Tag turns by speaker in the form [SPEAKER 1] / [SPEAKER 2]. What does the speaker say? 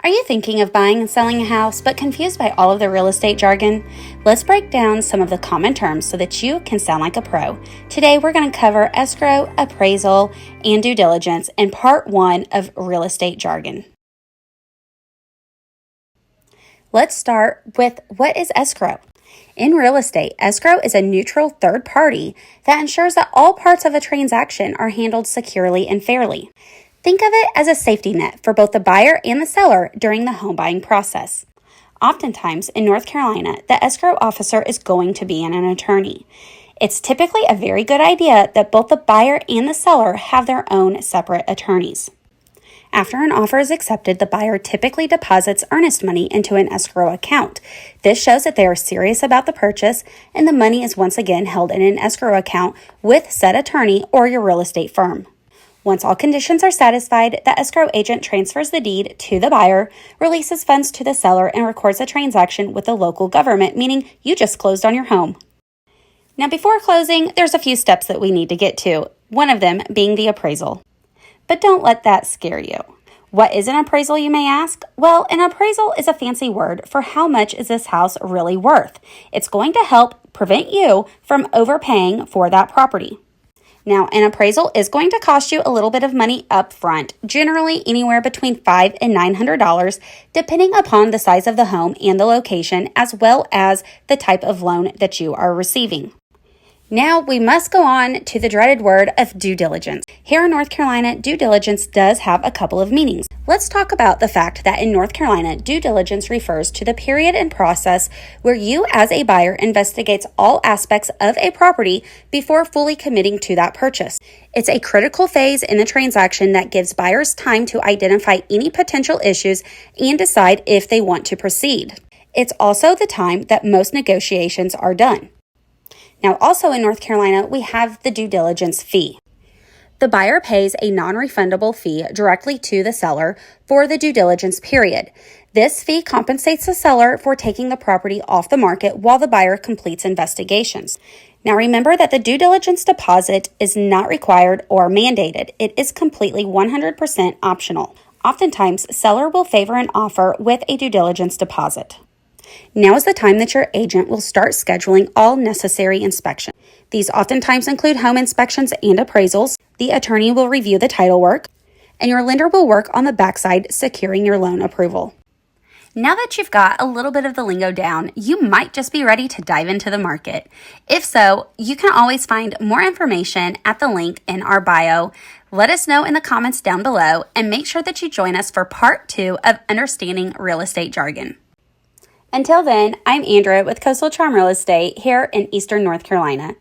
[SPEAKER 1] Are you thinking of buying and selling a house but confused by all of the real estate jargon? Let's break down some of the common terms so that you can sound like a pro. Today we're going to cover escrow, appraisal, and due diligence in part 1 of real estate jargon. Let's start with what is escrow? In real estate, escrow is a neutral third party that ensures that all parts of a transaction are handled securely and fairly. Think of it as a safety net for both the buyer and the seller during the home buying process. Oftentimes, in North Carolina, the escrow officer is going to be an attorney. It's typically a very good idea that both the buyer and the seller have their own separate attorneys. After an offer is accepted, the buyer typically deposits earnest money into an escrow account. This shows that they are serious about the purchase, and the money is once again held in an escrow account with said attorney or your real estate firm. Once all conditions are satisfied, the escrow agent transfers the deed to the buyer, releases funds to the seller, and records the transaction with the local government, meaning you just closed on your home. Now, before closing, there's a few steps that we need to get to, one of them being the appraisal. But don't let that scare you. What is an appraisal, you may ask? Well, an appraisal is a fancy word for how much is this house really worth. It's going to help prevent you from overpaying for that property. Now, an appraisal is going to cost you a little bit of money up front, generally anywhere between $500 and $900, depending upon the size of the home and the location, as well as the type of loan that you are receiving. Now, we must go on to the dreaded word of due diligence. Here in North Carolina, due diligence does have a couple of meanings. Let's talk about the fact that in North Carolina, due diligence refers to the period and process where you as a buyer investigates all aspects of a property before fully committing to that purchase. It's a critical phase in the transaction that gives buyers time to identify any potential issues and decide if they want to proceed. It's also the time that most negotiations are done. Now, also in North Carolina, we have the due diligence fee. The buyer pays a non-refundable fee directly to the seller for the due diligence period. This fee compensates the seller for taking the property off the market while the buyer completes investigations. Now, remember that the due diligence deposit is not required or mandated. It is completely 100% optional. Oftentimes, seller will favor an offer with a due diligence deposit. Now is the time that your agent will start scheduling all necessary inspections. These oftentimes include home inspections and appraisals. The attorney will review the title work, and your lender will work on the backside, securing your loan approval. Now that you've got a little bit of the lingo down, you might just be ready to dive into the market. If so, you can always find more information at the link in our bio. Let us know in the comments down below, and make sure that you join us for part 2 of Understanding Real Estate Jargon. Until then, I'm Andrea with Coastal Charm Real Estate here in Eastern North Carolina.